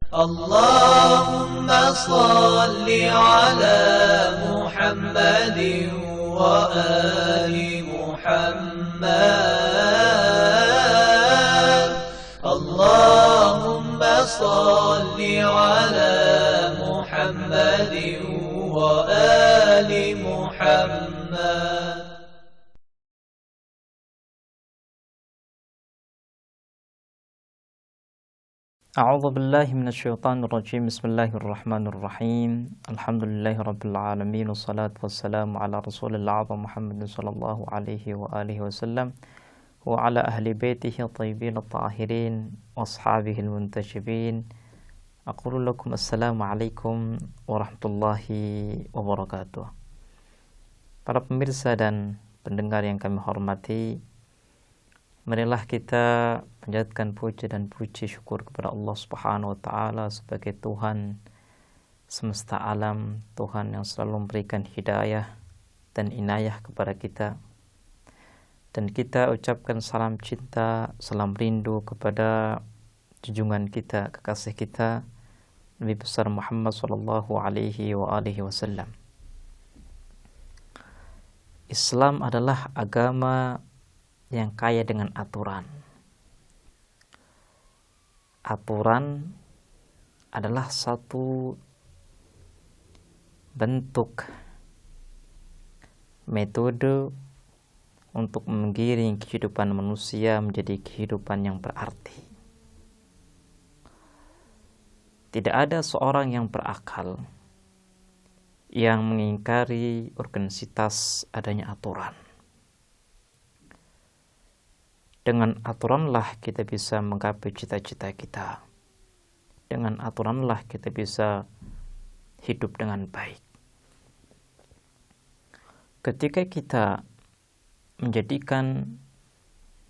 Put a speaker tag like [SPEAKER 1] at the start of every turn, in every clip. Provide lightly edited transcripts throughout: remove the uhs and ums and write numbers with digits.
[SPEAKER 1] اللهم صل على محمد وآل محمد. اللهم صل على محمد وآل محمد.
[SPEAKER 2] أعوذ بالله من الشيطان الرجيم. بسم الله الرحمن الرحيم. الحمد لله رب العالمين، والصلاة والسلام على رسول الأعظم محمد صلى الله عليه وآله وسلم وعلى أهل بيته الطيبين الطاهرين وأصحابه المنتجبين. أقول لكم السلام عليكم ورحمة الله وبركاته. Para pemirsa dan pendengar yang kami hormati, marilah kita panjatkan puji dan puji syukur kepada Allah Subhanahu wa taala sebagai Tuhan semesta alam, Tuhan yang selalu memberikan hidayah dan inayah kepada kita. Dan kita ucapkan salam cinta, salam rindu kepada junjungan kita, kekasih kita, Nabi besar Muhammad sallallahu alaihi wa alihi wasallam. Islam adalah agama yang kaya dengan aturan. Aturan adalah satu bentuk metode untuk menggiring kehidupan manusia menjadi kehidupan yang berarti. Tidak ada seorang yang berakal yang mengingkari organisitas adanya aturan. Dengan aturanlah kita bisa menggapai cita-cita kita. Dengan aturanlah kita bisa hidup dengan baik. Ketika kita menjadikan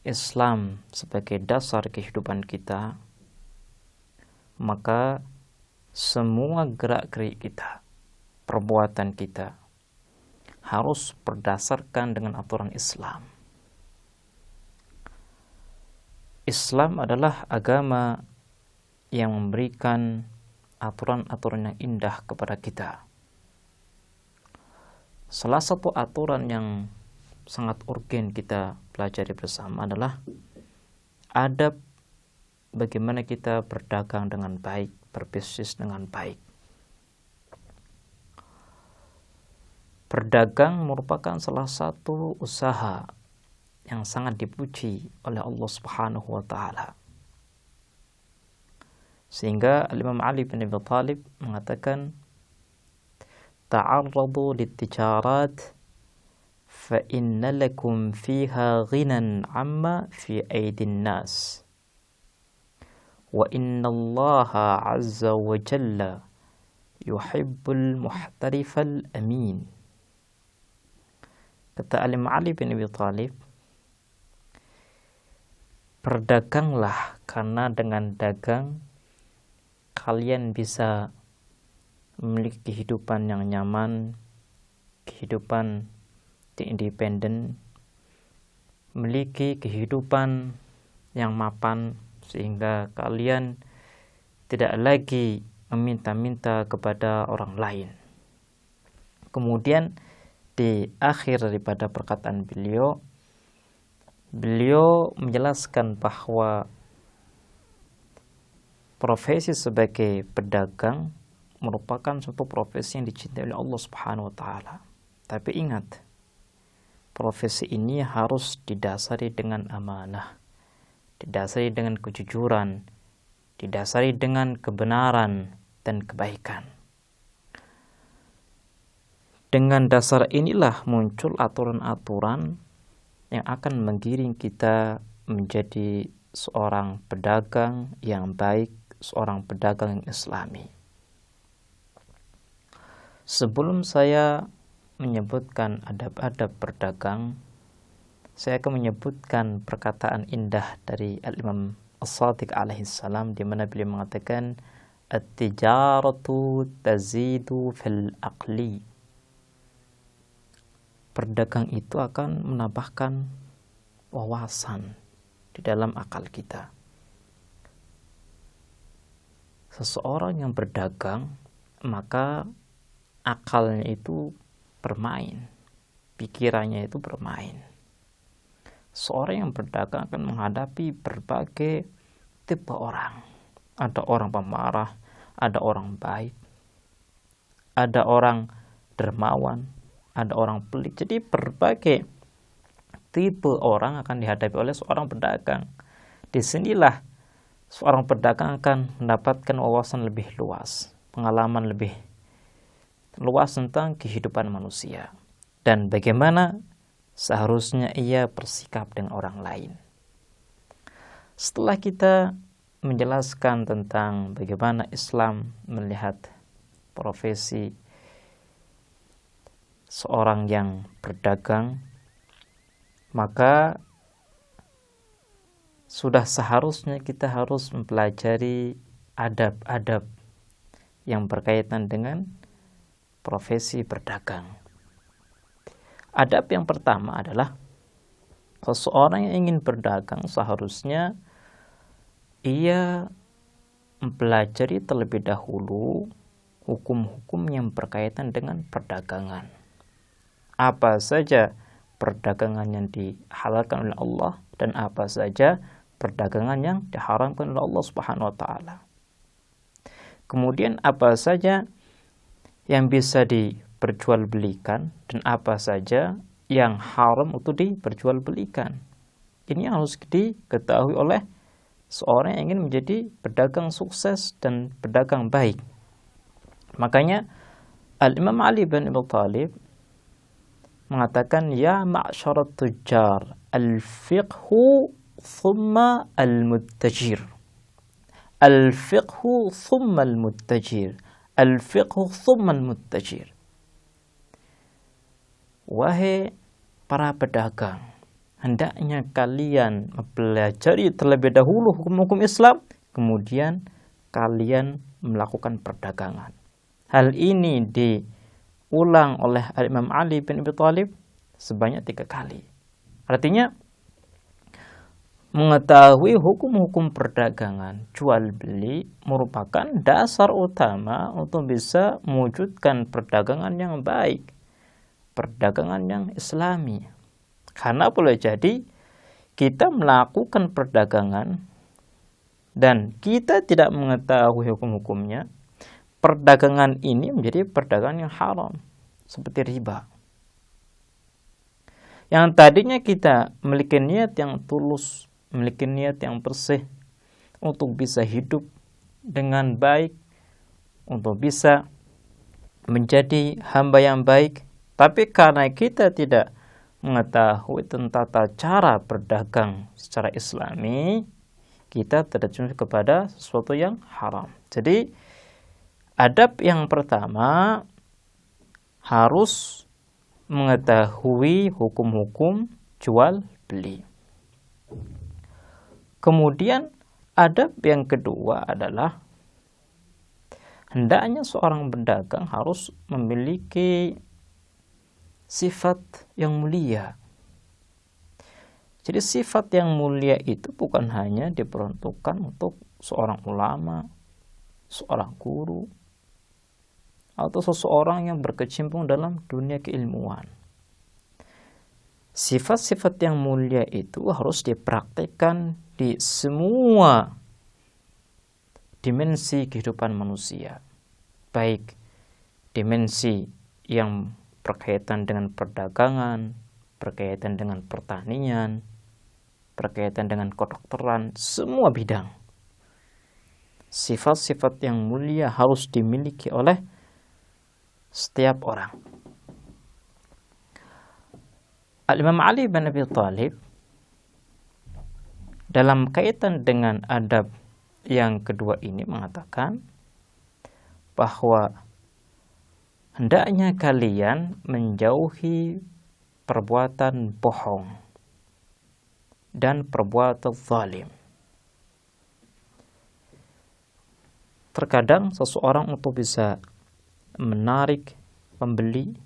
[SPEAKER 2] Islam sebagai dasar kehidupan kita, maka semua gerak-gerik kita, perbuatan kita harus berdasarkan dengan aturan Islam. Islam adalah agama yang memberikan aturan-aturan yang indah kepada kita. Salah satu aturan yang sangat urgen kita pelajari bersama adalah adab bagaimana kita berdagang dengan baik, berbisnis dengan baik. Berdagang merupakan salah satu usaha yang sangat dipuji oleh Allah Subhanahu wa taala. Sehingga Imam Ali bin Abi Thalib mengatakan, "Ta'arradu lit-tijarat fa inna lakum fiha ghinan 'amma fi aydin nas. Wa inna Allah 'azza wa jalla yuhibbul muhtarifal amin." Kata Imam Ali bin Abi Thalib, berdaganglah karena dengan dagang kalian bisa memiliki kehidupan yang nyaman, kehidupan yang independen, memiliki kehidupan yang mapan sehingga kalian tidak lagi meminta-minta kepada orang lain. Kemudian di akhir daripada perkataan beliau menjelaskan bahwa profesi sebagai pedagang merupakan suatu profesi yang dicintai oleh Allah Subhanahu wa taala. Tapi ingat, profesi ini harus didasari dengan amanah, didasari dengan kejujuran, didasari dengan kebenaran dan kebaikan. Dengan dasar inilah muncul aturan-aturan yang akan menggiring kita menjadi seorang pedagang yang baik, seorang pedagang yang islami. Sebelum saya menyebutkan adab-adab berdagang, saya akan menyebutkan perkataan indah dari Al-Imam As-Shadiq alaihi salam, di mana beliau mengatakan, "At-tijaratu tazidu fil aqli." Berdagang itu akan menambahkan wawasan di dalam akal kita. seseorang yang berdagang, maka akalnya itu bermain, pikirannya itu bermain. Seorang yang berdagang akan menghadapi berbagai tipe orang. Ada orang pemarah, ada orang baik, ada orang dermawan, ada orang pelit. Jadi berbagai tipe orang akan dihadapi oleh seorang pedagang. Disinilah seorang pedagang akan mendapatkan wawasan lebih luas, pengalaman lebih luas tentang kehidupan manusia dan bagaimana seharusnya ia bersikap dengan orang lain. Setelah kita menjelaskan tentang bagaimana Islam melihat profesi seorang yang berdagang, maka sudah seharusnya kita harus mempelajari adab-adab yang berkaitan dengan profesi berdagang. Adab yang pertama adalah seseorang yang ingin berdagang seharusnya ia mempelajari terlebih dahulu hukum-hukum yang berkaitan dengan perdagangan. Apa saja perdagangan yang dihalalkan oleh Allah dan apa saja perdagangan yang diharamkan oleh Allah Subhanahu wa taala. Kemudian apa saja yang bisa diperjualbelikan dan apa saja yang haram untuk diperjualbelikan. Ini harus diketahui oleh seorang yang ingin menjadi pedagang sukses dan pedagang baik. Makanya Al-Imam Ali bin Abi Thalib mengatakan, ya ma'syarat tujjar, al-fiqhu thumma al-muttajir. Al-fiqhu thumma al-muttajir. Al-fiqhu thumma al-muttajir. Wahai para pedagang, hendaknya kalian mempelajari terlebih dahulu hukum-hukum Islam, kemudian kalian melakukan perdagangan. Hal ini diulang oleh Imam Ali bin Abi Thalib sebanyak 3 kali. Artinya, mengetahui hukum-hukum perdagangan jual beli merupakan dasar utama untuk bisa mewujudkan perdagangan yang baik, perdagangan yang islami. Karena boleh jadi kita melakukan perdagangan dan kita tidak mengetahui hukum-hukumnya, perdagangan ini menjadi perdagangan yang haram, seperti riba. Yang tadinya kita memiliki niat yang tulus, memiliki niat yang bersih untuk bisa hidup dengan baik, untuk bisa menjadi hamba yang baik, tapi karena kita tidak mengetahui tentang tata cara berdagang secara islami, kita terjun kepada sesuatu yang haram. Jadi adab yang pertama harus mengetahui hukum-hukum jual beli. Kemudian adab yang kedua adalah hendaknya seorang pedagang harus memiliki sifat yang mulia. Jadi sifat yang mulia itu bukan hanya diperuntukkan untuk seorang ulama, seorang guru, atau seseorang yang berkecimpung dalam dunia keilmuan. Sifat-sifat yang mulia itu harus dipraktikkan di semua dimensi kehidupan manusia, baik dimensi yang berkaitan dengan perdagangan, berkaitan dengan pertanian, berkaitan dengan kedokteran, semua bidang. Sifat-sifat yang mulia harus dimiliki oleh setiap orang. Al-Imam Ali bin Abi Thalib dalam kaitan dengan adab yang kedua ini mengatakan bahwa hendaknya kalian menjauhi perbuatan bohong dan perbuatan zalim. Terkadang seseorang untuk bisa menarik pembeli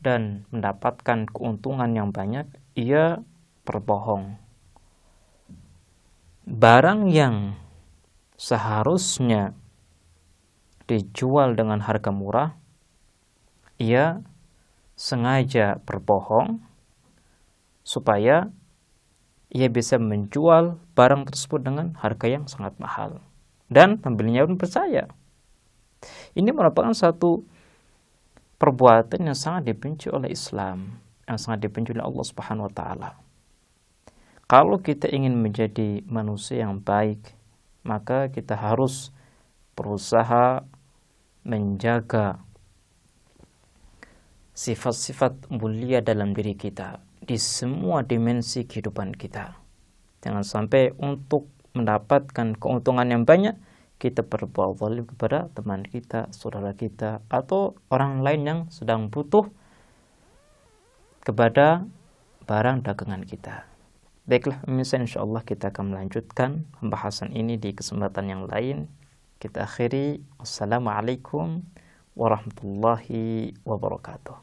[SPEAKER 2] dan mendapatkan keuntungan yang banyak, ia berbohong. Barang yang seharusnya dijual dengan harga murah, ia sengaja berbohong supaya ia bisa menjual barang tersebut dengan harga yang sangat mahal. Dan pembelinya pun percaya. Ini merupakan satu perbuatan yang sangat dibenci oleh Islam, yang sangat dibenci oleh Allah Subhanahu wa taala. Kalau kita ingin menjadi manusia yang baik, maka kita harus berusaha menjaga sifat-sifat mulia dalam diri kita di semua dimensi kehidupan kita. Jangan sampai untuk mendapatkan keuntungan yang banyak kita berbuat zalim kepada teman kita, saudara kita, atau orang lain yang sedang butuh kepada barang dagangan kita. Baiklah, misalnya insyaallah kita akan melanjutkan pembahasan ini di kesempatan yang lain. Kita akhiri. Wassalamualaikum warahmatullahi wabarakatuh.